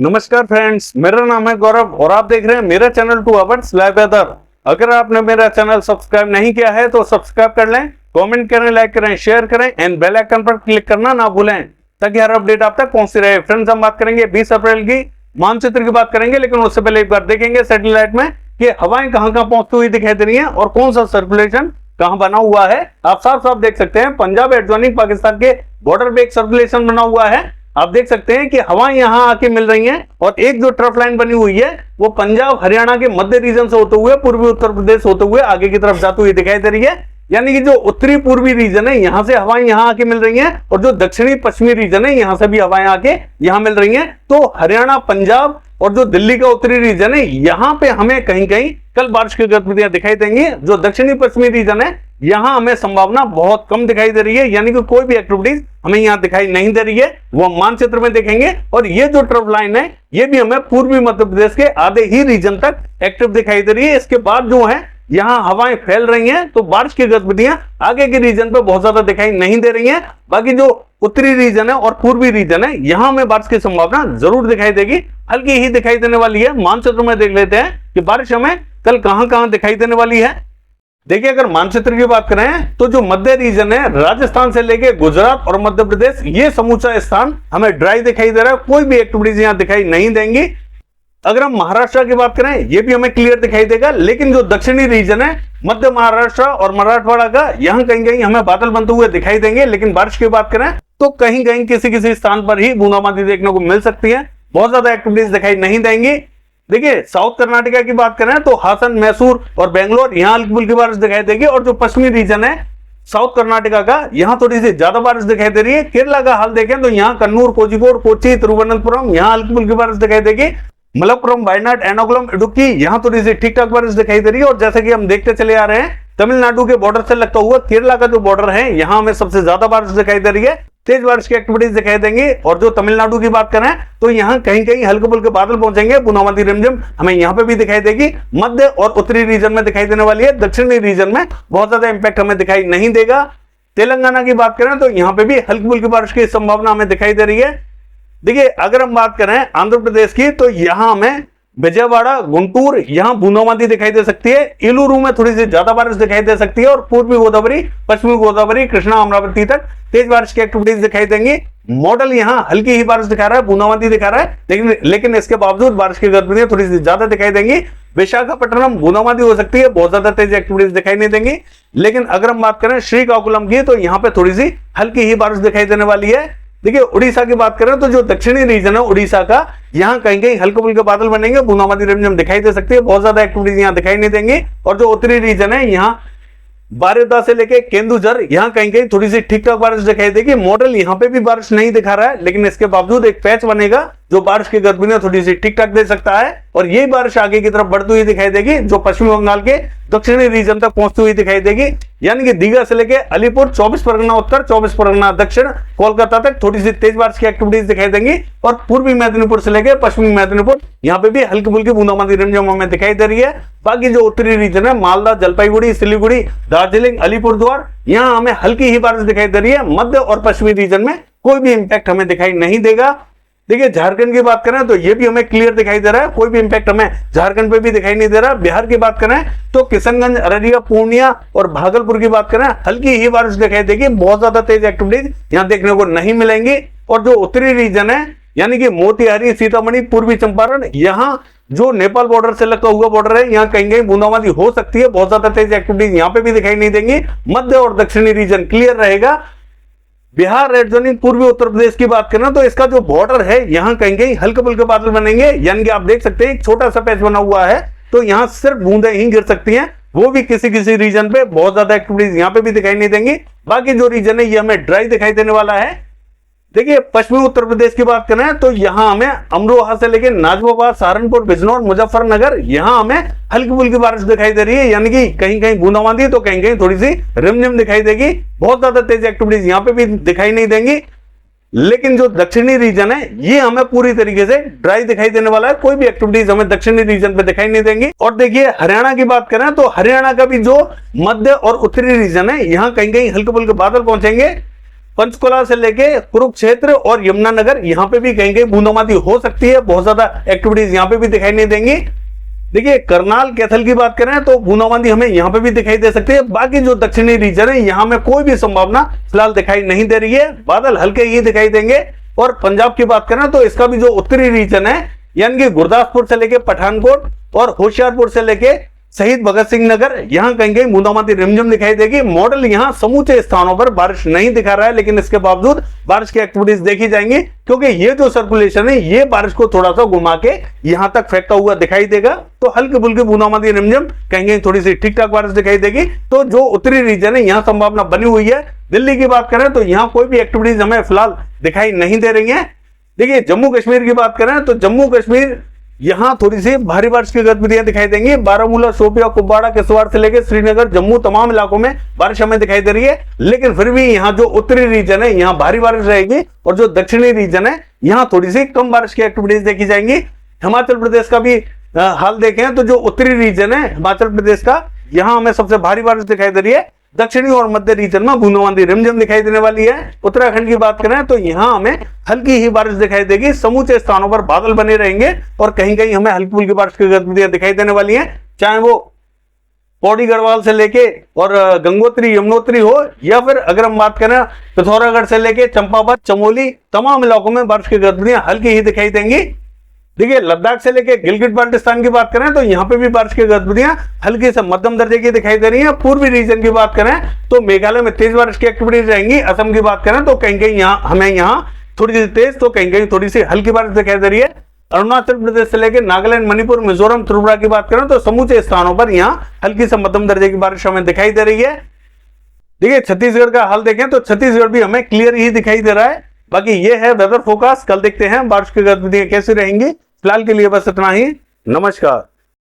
नमस्कार फ्रेंड्स, मेरा नाम है गौरव और आप देख रहे हैं मेरा चैनल 2 आवर्स लाइव वेदर। अगर आपने मेरा चैनल सब्सक्राइब नहीं किया है तो सब्सक्राइब कर लें, कमेंट करें, लाइक करें, शेयर करें एंड बेल आइकन पर क्लिक करना ना भूलें ताकि हर अपडेट आप तक पहुंचती रहे। फ्रेंड्स, हम बात करेंगे 20 अप्रैल की मानचित्र की बात करेंगे, लेकिन उससे पहले एक बार देखेंगे सैटेलाइट में कि हवाएं कहां कहां पहुंचती हुई दिखाई दे रही हैं और कौन सा सर्कुलेशन कहां बना हुआ है। आप साफ साफ देख सकते हैं पंजाब एडजॉइनिंग पाकिस्तान के बॉर्डर पे एक सर्कुलेशन बना हुआ है। आप देख सकते हैं कि हवाएं यहां आके मिल रही हैं और एक जो ट्रफ लाइन बनी हुई है वो पंजाब हरियाणा के मध्य रीजन से होते हुए पूर्वी उत्तर प्रदेश होते हुए आगे की तरफ जाती हुई दिखाई दे रही है। यानी कि जो उत्तरी पूर्वी रीजन है यहां से हवाएं यहां आके मिल रही हैं और जो दक्षिणी पश्चिमी रीजन है यहां से भी हवाएं आके यहां मिल रही हैं। तो हरियाणा, पंजाब और जो दिल्ली का उत्तरी रीजन है यहां पे हमें कहीं कहीं कल बारिश की गतिविधियां दिखाई देंगी। जो दक्षिणी पश्चिमी रीजन है यहां हमें संभावना बहुत कम दिखाई दे रही है, यानी कि कोई भी एक्टिविटीज हमें यहां दिखाई नहीं दे रही है। वो मानचित्र में देखेंगे और ये जो ट्रफ लाइन है ये भी हमें पूर्वी मध्य प्रदेश के आधे ही रीजन तक एक्टिव दिखाई दे रही है। इसके बाद जो है यहां हवाएं फैल रही हैं तो बारिश की गतिविधियां आगे के रीजन पे बहुत ज्यादा दिखाई नहीं दे रही हैं। बाकी जो उत्तरी रीजन है और पूर्वी रीजन है यहां हमें बारिश की संभावना जरूर दिखाई देगी, हल्की ही दिखाई देने वाली है। मानचित्र में देख लेते हैं कि बारिश हमें कल कहां कहां दिखाई देने वाली है। देखिए, अगर मानचित्र की बात करें तो जो मध्य रीजन है राजस्थान से लेके गुजरात और मध्य प्रदेश ये समूचा स्थान हमें ड्राई दिखाई दे रहा है, कोई भी एक्टिविटीज यहां दिखाई नहीं देंगी। अगर हम महाराष्ट्र की बात करें ये भी हमें क्लियर दिखाई देगा, लेकिन जो दक्षिणी रीजन है मध्य महाराष्ट्र और मराठवाड़ा का यहां कहीं कहीं हमें बादल बनते हुए दिखाई देंगे। लेकिन बारिश की बात करें तो कहीं कहीं किसी किसी स्थान पर ही बूंदाबांदी देखने को मिल सकती है, बहुत ज्यादा एक्टिविटीज दिखाई नहीं देंगी। देखिए, साउथ कर्नाटका की बात करें तो हासन, मैसूर और बेंगलोर यहां हल्की फुल्की बारिश दिखाई देगी और जो पश्चिमी रीजन है साउथ कर्नाटका का यहां थोड़ी सी ज्यादा बारिश दिखाई दे रही है। केरला का हाल देखें तो यहां कन्नूर, कोझिकोड, कोच्चि, तिरुवनंतपुरम यहां हल्की फुल्की बारिश दिखाई देगी। मलप्पुरम, वायनाड, एर्नाकुलम, इडुक्की यहां थोड़ी सी ठीक ठाक बारिश दिखाई दे रही है। और जैसे कि हम देखते चले आ रहे हैं तमिलनाडु के बॉर्डर से लगता हुआ केरला का जो बॉर्डर है यहां हमें सबसे ज्यादा बारिश दिखाई दे रही है, तेज बारिश की एक्टिविटीज दिखाई देंगी। और जो तमिलनाडु की बात करें तो यहां कहीं कहीं हल्के फुल्के बादल पहुंचेंगे, बूंदाबांदी रिमझिम हमें यहां पे भी दिखाई देगी। मध्य और उत्तरी रीजन में दिखाई देने वाली है, दक्षिणी रीजन में बहुत ज्यादा इंपैक्ट हमें दिखाई नहीं देगा। तेलंगाना की बात करें तो यहां पे भी हल्की फुल्की बारिश की संभावना हमें दिखाई दे रही है। देखिए, अगर हम बात करें आंध्र प्रदेश की तो यहां हमें विजयवाड़ा, गुंटूर यहां बूंदाबांदी दिखाई दे सकती है। इलूरू में थोड़ी सी ज्यादा बारिश दिखाई दे सकती है और पूर्वी गोदावरी, पश्चिमी गोदावरी, कृष्णा, अमरावती तक तेज बारिश की एक्टिविटीज दिखाई देंगी। मॉडल यहां हल्की ही बारिश दिखा रहा है, बूंदाबांदी दिखा रहा है, लेकिन इसके बावजूद बारिश की गतिविधियां थोड़ी सी ज्यादा दिखाई देंगी। विशाखापट्टनम बूंदाबांदी हो सकती है, बहुत ज्यादा तेज एक्टिविटीज दिखाई नहीं देंगी। लेकिन अगर हम बात करें श्रीकाकुलम की तो यहां पे थोड़ी सी हल्की ही बारिश दिखाई देने वाली है। देखिए, उड़ीसा की बात करें तो जो दक्षिणी रीजन है उड़ीसा का यहां कहीं कहीं हल्के फुल्के बादल बनेंगे, बूंदाबांदी रिमझिम दिखाई दे सकती है, बहुत ज्यादा एक्टिविटीज यहां दिखाई नहीं देंगी। और जो उत्तरी रीजन है यहां बारिदा से लेके केंदुझर यहां कहीं कहीं थोड़ी सी ठीक ठाक बारिश दिखाई देगी। मॉडल यहां पे भी बारिश नहीं दिखा रहा है, लेकिन इसके बावजूद एक पैच बनेगा जो बारिश की गतिविधियां थोड़ी सी ठीक ठाक दे सकता है। और यही बारिश आगे की तरफ बढ़ती हुई दिखाई देगी, जो पश्चिमी बंगाल के दक्षिणी रीजन तक पहुंचती हुई दिखाई देगी। यानी कि दीघा से लेके अलीपुर, 24 परगना उत्तर, 24 परगना दक्षिण, कोलकाता तक थोड़ी सी तेज बारिश की एक्टिविटीज दिखाई देंगी। और पूर्वी मेदिनीपुर से लेके पश्चिमी मेदिनीपुर यहां पे भी हल्की फुल्की बूंदाबांदी रिमझिम हमें दिखाई दे रही है। बाकी जो उत्तरी रीजन है मालदा, जलपाईगुड़ी, सिलीगुड़ी, दार्जिलिंग, अलीपुरद्वार यहां हमें हल्की ही बारिश दिखाई दे रही है। मध्य और पश्चिमी रीजन में कोई भी इंपैक्ट हमें दिखाई नहीं देगा। देखिए, झारखंड की बात करें तो ये भी हमें क्लियर दिखाई दे रहा है, कोई भी इंपैक्ट हमें झारखंड पे भी दिखाई नहीं दे रहा। बिहार की बात करें तो किशनगंज, अररिया, पूर्णिया और भागलपुर की बात करें हल्की ही बारिश दिखाई देगी, बहुत ज्यादा तेज एक्टिविटीज यहां देखने को नहीं मिलेंगी। और जो उत्तरी रीजन है यानी कि मोतिहारी, सीतामढ़ी, पूर्वी चंपारण यहां जो नेपाल बॉर्डर से लगता हुआ बॉर्डर है यहां कहीं कहीं बूंदाबांदी हो सकती है, बहुत ज्यादा तेज एक्टिविटीज यहां पे भी दिखाई नहीं देंगी। मध्य और दक्षिणी रीजन क्लियर रहेगा। बिहार, रेड जोनिंग, पूर्वी उत्तर प्रदेश की बात करें तो इसका जो बॉर्डर है यहां कहीं कहीं हल्के फुल्के बादल बनेंगे, यानी कि आप देख सकते हैं एक छोटा सा पैच बना हुआ है तो यहां सिर्फ बूंदें ही गिर सकती हैं, वो भी किसी किसी रीजन पे, बहुत ज्यादा एक्टिविटीज यहां पे भी दिखाई नहीं देंगी। बाकी जो रीजन है ये हमें ड्राई दिखाई देने वाला है। देखिए, पश्चिमी उत्तर प्रदेश की बात करें तो यहां हमें अमरोहा से लेकर नाजिबाबाद, सहारनपुर, बिजनौर, मुजफ्फरनगर यहां हमें हल्की फुल्की बारिश दिखाई दे रही है, यानी कि कहीं कहीं बूंदाबांदी तो कहीं कहीं थोड़ी सी रिमझिम दिखाई देगी, बहुत ज्यादा तेज एक्टिविटीज यहां पे भी दिखाई नहीं देंगी। लेकिन जो दक्षिणी रीजन है ये हमें पूरी तरीके से ड्राई दिखाई देने वाला है, कोई भी एक्टिविटीज हमें दक्षिणी रीजन पे दिखाई नहीं देंगी। और देखिए, हरियाणा की बात करें तो हरियाणा का भी जो मध्य और उत्तरी रीजन है यहां कहीं कहीं हल्के फुल्के बादल पहुंचेंगे, पंचकुला से लेके कुरुक्षेत्र और यमुनानगर, यहाँ पे भी कहीं कहीं बूंदाबांदी हो सकती है। बहुत ज्यादा एक्टिविटीज यहाँ पे भी दिखाई नहीं देंगी। देखिए करनाल कैथल की बात करें तो बूंदाबांदी हमें यहाँ पे भी दिखाई दे सकती है। बाकी जो दक्षिणी रीजन है यहाँ में कोई भी संभावना फिलहाल दिखाई नहीं दे रही है, बादल हल्के ही दिखाई देंगे। और पंजाब की बात करें तो इसका भी जो उत्तरी रीजन है यानी कि गुरदासपुर से लेके पठानकोट और होशियारपुर से लेके शहीद भगत सिंह नगर, यहाँ कहीं कहीं बूंदाबांदी रिमझिम दिखाई देगी। मॉडल यहाँ समूचे स्थानों पर बारिश नहीं दिखा रहा है, लेकिन इसके बावजूद बारिश की एक्टिविटीज देखी जाएंगी, क्योंकि ये जो सर्कुलेशन है ये बारिश को थोड़ा सा घुमा के यहाँ तक फेंकता हुआ दिखाई देगा। तो हल्की फुल्की बूंदाबांदी रिमझिम, कहीं कहीं थोड़ी सी ठीक ठाक बारिश दिखाई देगी। तो जो उत्तरी रीजन है यहाँ संभावना बनी हुई है। दिल्ली की बात करें तो यहाँ कोई भी एक्टिविटीज हमें फिलहाल दिखाई नहीं दे रही है। देखिए जम्मू कश्मीर की बात करें तो जम्मू कश्मीर यहाँ थोड़ी सी भारी बारिश की गतिविधियां दिखाई देंगी। बारामूला, शोपिया, कुपवाड़ा, किश्तवाड़ से लेकर श्रीनगर, जम्मू तमाम इलाकों में बारिश हमें दिखाई दे रही है। लेकिन फिर भी यहाँ जो उत्तरी रीजन है यहाँ भारी बारिश रहेगी और जो दक्षिणी रीजन है यहाँ थोड़ी सी कम बारिश की एक्टिविटीज देखी जाएंगी। हिमाचल प्रदेश का भी हाल देखें तो जो उत्तरी रीजन है हिमाचल प्रदेश का, यहाँ हमें सबसे भारी बारिश दिखाई दे रही है। दक्षिणी और मध्य रीजन में बूंदाबांदी रिमझिम दिखाई देने वाली है। उत्तराखंड की बात करें तो यहाँ हमें हल्की ही बारिश दिखाई देगी। समूचे स्थानों पर बादल बने रहेंगे और कहीं कहीं हमें हल्की फुल्की बारिश की गतिविधियां दिखाई देने वाली हैं, चाहे वो पौड़ी गढ़वाल से लेके और गंगोत्री यमुनोत्री हो, या फिर अगर हम बात करें पिथौरागढ़ से लेके चंपावत, चमोली, तमाम इलाकों में बारिश की गतिविधियां हल्की ही दिखाई देंगी। देखिए लद्दाख से लेके गिलगिट बाल्टिस्तान की बात करें तो यहाँ पे भी बारिश की गतिविधियां हल्की से मध्यम दर्जे की दिखाई दे रही हैं। पूर्वी रीजन की बात करें तो मेघालय में तेज बारिश की एक्टिविटीज रहेंगी। असम की बात करें तो कहीं कहीं हमें यहाँ थोड़ी सी तेज तो कहीं कहीं थोड़ी सी हल्की बारिश दिखाई दे रही है। अरुणाचल प्रदेश से लेकर नागालैंड, मणिपुर, मिजोरम, त्रिपुरा की बात करें तो समूचे स्थानों पर यहाँ हल्की से मध्यम दर्जे की बारिश हमें दिखाई दे रही है। देखिए छत्तीसगढ़ का हाल देखें तो छत्तीसगढ़ भी हमें क्लियर ही दिखाई दे रहा है। बाकी ये है वेदर फोरकास्ट। कल देखते हैं बारिश की गतिविधियां कैसी रहेंगी। फिलहाल के लिए बस इतना ही। नमस्कार।